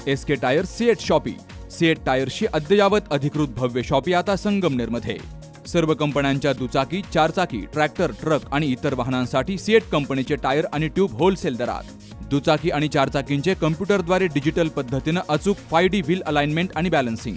SK tyre CEAT shoppe. CEAT टायर्सची अद्ययावत अधिकृत भव्य शॉपी आता संगमनेरमध्ये। सर्व कंपन्यांच्या दुचाकी, चारचाकी, ट्रॅक्टर, ट्रक आणि इतर वाहनांसाठी सिएट कंपनीचे टायर आणि ट्यूब होलसेल दरात। दुचाकी आणि चारचाकींचे कम्प्युटरद्वारे डिजिटल पद्धतीने अचूक 5D व्हील अलाइनमेंट आणि बॅलन्सिंग,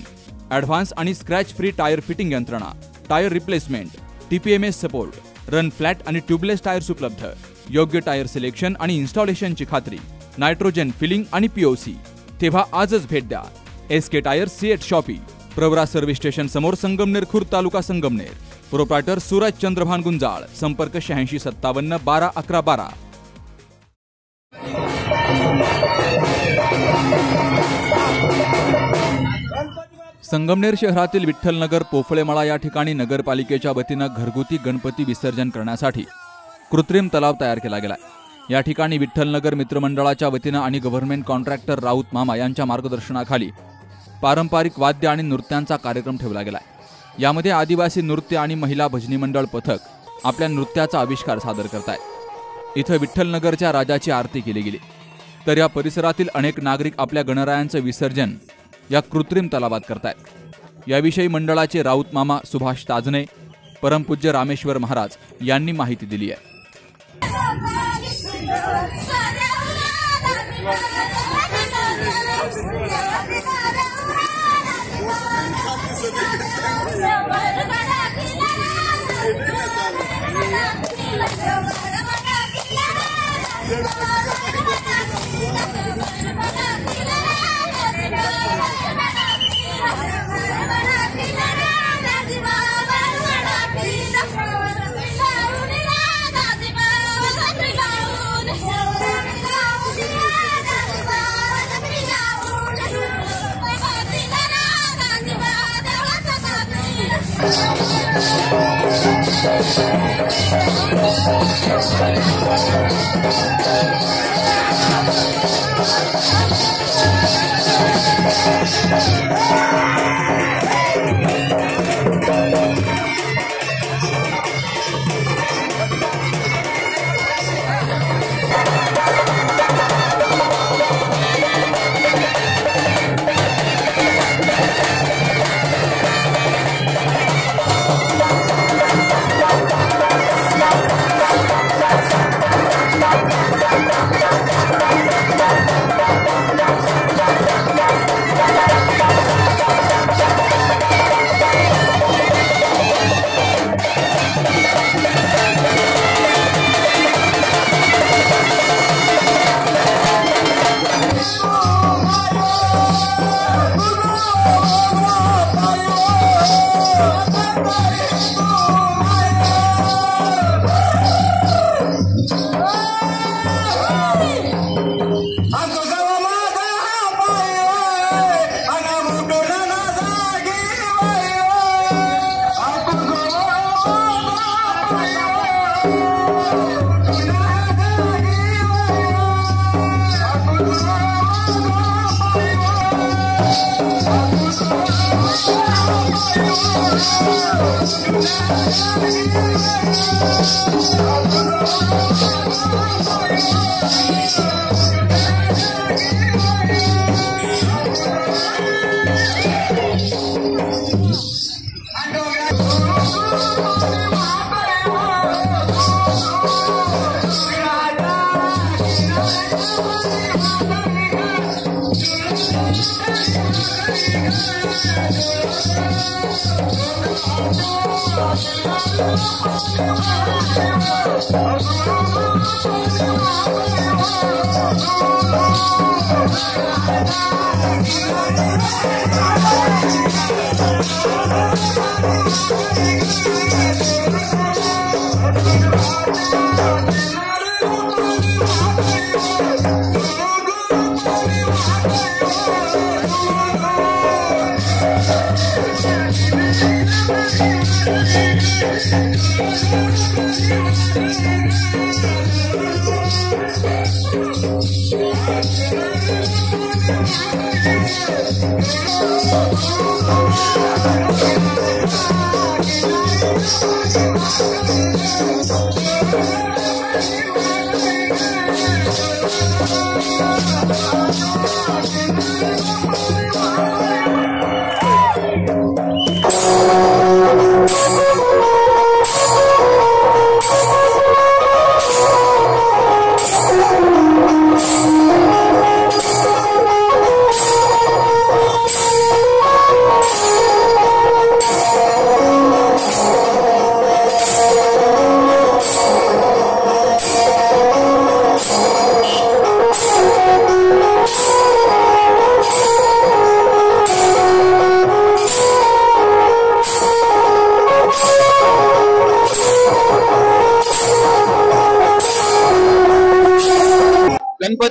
ॲडव्हान्स आणि स्क्रॅच फ्री टायर फिटिंग यंत्रणा, tyre replacement, TPMS support, run flat आणि ट्यूबलेस टायर्स उपलब्ध। योग्य टायर सिलेक्शन आणि इन्स्टॉलेशनची खात्री, नायट्रोजन फिलिंग आणि POC। तेव्हा आजच भेट द्या SK tyre CEAT shoppe, Pravara service station समोर, संगमनेर खुर्द, तालुका संगमनेर। प्रोप्रायटर सूरज चंद्रभान गुंजाळ। संपर्क 8657 12 11 12। संगमनेर शहरातील विठ्ठलनगर, पोफळेमळा या ठिकाणी नगरपालिकेच्या वतीने घरगुती गणपती विसर्जन करण्यासाठी कृत्रिम तलाव तयार केला गेलाय। या ठिकाणी विठ्ठलनगर मित्रमंडळाच्या वतीने आणि गव्हर्नमेंट कॉन्ट्रॅक्टर राऊत मामा यांच्या मार्गदर्शनाखाली पारंपरिक वाद्य आणि नृत्यांचा कार्यक्रम ठेवला गेलाय। यामध्ये आदिवासी नृत्य आणि महिला भजनी मंडळ पथक आपल्या नृत्याचा आविष्कार सादर करतायत। इथं विठ्ठलनगरच्या राजाची आरती केली गेली, तर या परिसरातील अनेक नागरिक आपल्या गणरायांचं विसर्जन या कृत्रिम तलावात करतायत। याविषयी मंडळाचे राऊत मामा सुभाष ताजने, परमपूज्य रामेश्वर महाराज यांनी माहिती दिली आहे।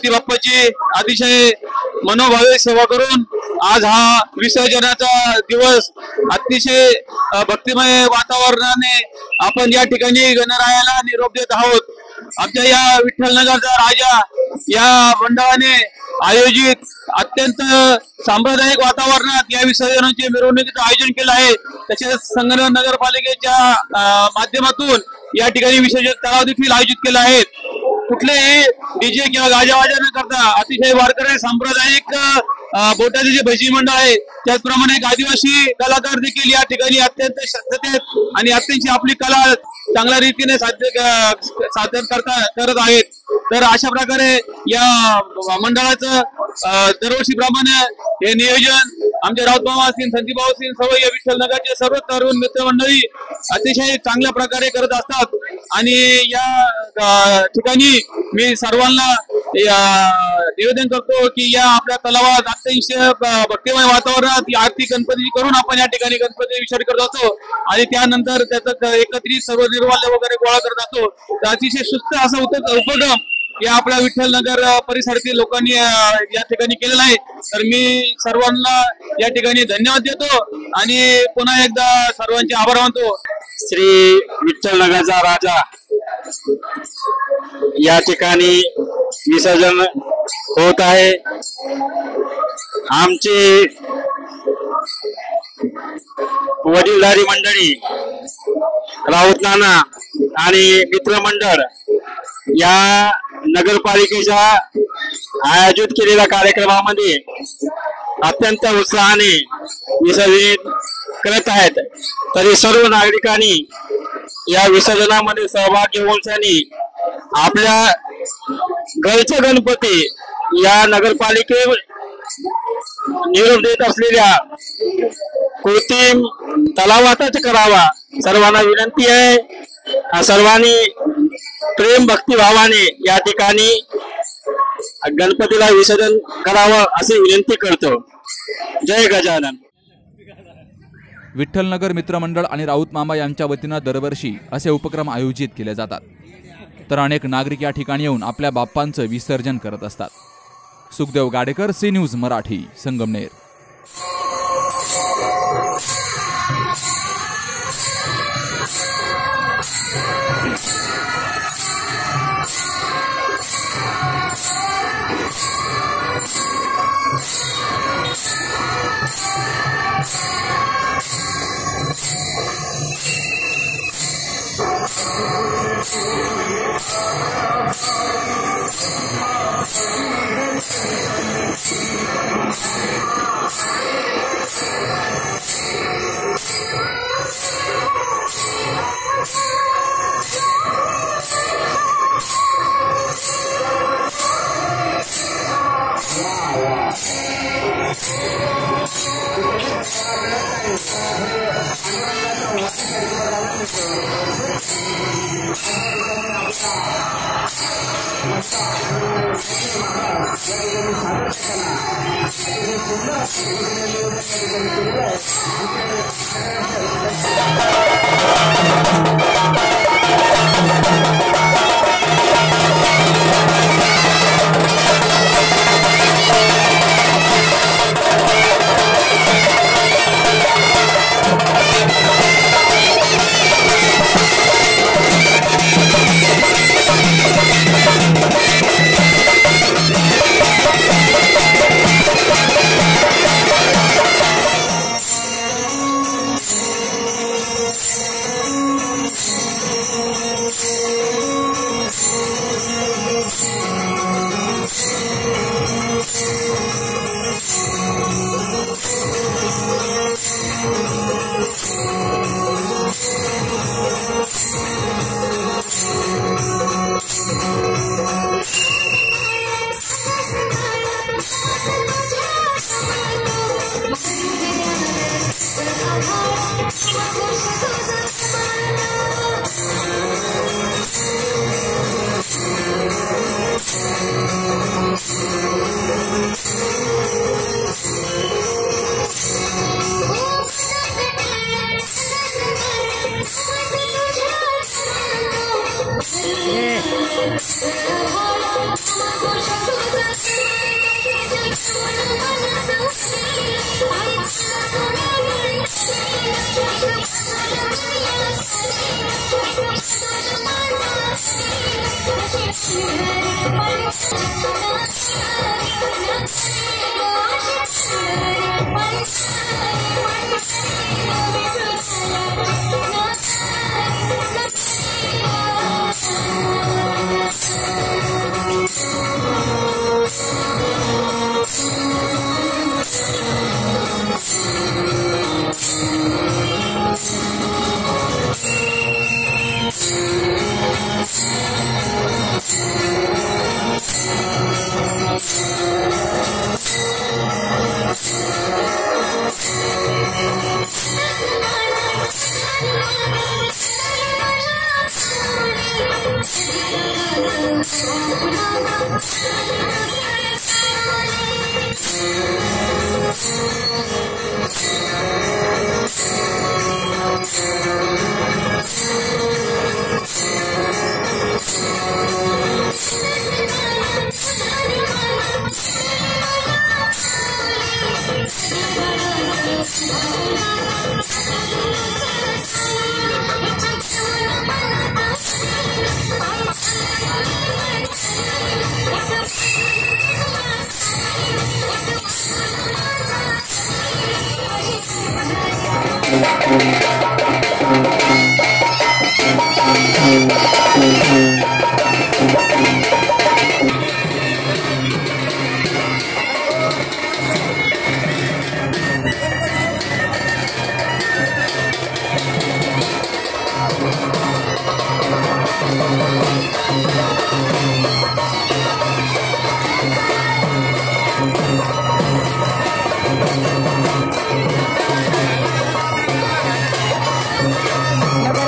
गणपती बाप्पाची अतिशय मनोभावे सेवा करून आज हा विसर्जनाचा दिवस अतिशय भक्तिमय वातावरणाने आपण या ठिकाणी गणरायाला निरोप देत आहोत। आमच्या या विठ्ठलनगरचा राजा या मंडळाने आयोजित अत्यंत सांप्रदायिक वातावरणात या विसर्जनाचे मिरवणुकीचं आयोजन केलं आहे। तसेच संगम नगरपालिकेच्या माध्यमातून या ठिकाणी विसर्जन तलाव देखील आयोजित केला आहे। कुठलेही डीजे किंवा गाजावाजा न करता अतिशय वारकरी सांप्रदायिक बोटाचे जे भजी मंडळ आहे त्याचप्रमाणे एक आदिवासी कलाकार देखील या ठिकाणी अत्यंत श्रद्धेत आणि अत्यंत आपली कला चांगल्या रीतीने सादर करत आहेत। तर अशा प्रकारे या मंडळाचं दरवर्षीप्रमाणे हे नियोजन आमचे राऊतमामा असतील, संदीपभाऊ असतील, सर्व या विठ्ठलनगरचे सर्व तरुण मित्रमंडळी अतिशय चांगल्या प्रकारे करत असतात। आणि या ठिकाणी मी सर्वांना निवेदन करतो की या आपल्या तलावात अत्यंत भक्तिमय वातावरणात आरती गणपतीची करून आपण या ठिकाणी गणपती विसर्जन करत असतो आणि त्यानंतर त्याचा एकत्रित सर्व निर्वाल्य वगैरे गोळा करत असतो। तर अतिशय सुस्त असा उपक्रम या आपल्या विठ्ठलनगर परिसरातील लोकांनी या ठिकाणी केलेला आहे। तर मी सर्वांना या ठिकाणी धन्यवाद देतो आणि पुन्हा एकदा सर्वांचे आभार मानतो। श्री विठ्ठलनगरचा राजा या ठिकाणी विसर्जन होत आहे। आमचे वडीलधारी मंडळी राऊत नाना आणि मित्रमंडळ या नगरपालिकेच्या आयोजित केलेल्या कार्यक्रमामध्ये अत्यंत उत्साहाने विसर्जन करत आहेत। तरी सर्व नागरिकांनी या विसर्जनामध्ये सहभाग घेऊन आपल्या घरचे गणपती या नगरपालिके निरोप देत असलेल्या कृत्रिम तलावातच करावा। सर्वांना विनंती आहे, सर्वांनी प्रेम भक्तिभावाने या ठिकाणी गणपतीला विसर्जन करावं अशी विनंती करतो। जय गजानन। विठ्ठलनगर मित्रमंडळ आणि राऊत मामा यांच्या वतीनं दरवर्षी असे उपक्रम आयोजित केले जातात। तर अनेक नागरिक या ठिकाणी येऊन आपल्या बाप्पांचं विसर्जन करत असतात। Sukhdev Gadekar, C news Marathi, Sangamner.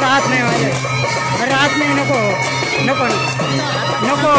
राहत नाही माझे राहत नाही नको नको नको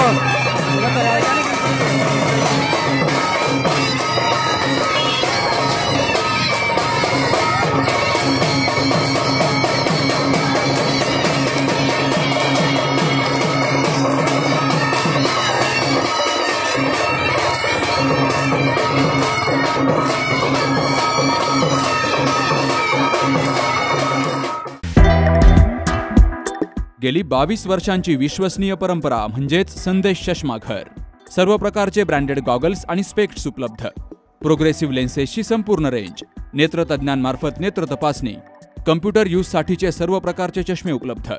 गेली 22 वर्षांची विश्वसनीय परंपरा म्हणजेच संदेश चष्माघर. सर्व प्रकारचे ब्रँडेड गॉगल्स आणि स्पेक्ट्स उपलब्ध. प्रोग्रेसिव्ह लेन्सेसची संपूर्ण रेंज. नेत्रतज्ञांमार्फत नेत्र तपासणी. कम्प्युटर यूजसाठीचे सर्व प्रकारचे चष्मे उपलब्ध.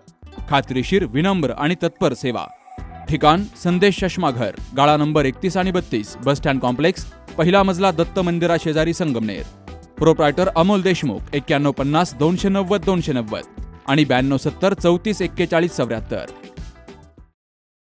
खात्रीशीर, विनम्र आणि तत्पर सेवा. ठिकाण संदेश चष्माघर, गाळा नंबर 31 आणि 32, बस स्टँड कॉम्प्लेक्स, पहिला मजला, दत्त मंदिरा शेजारी, संगमनेर. प्रोप्रायटर अमोल देशमुख. 9150 290 290 आणि 9270 34 41 74.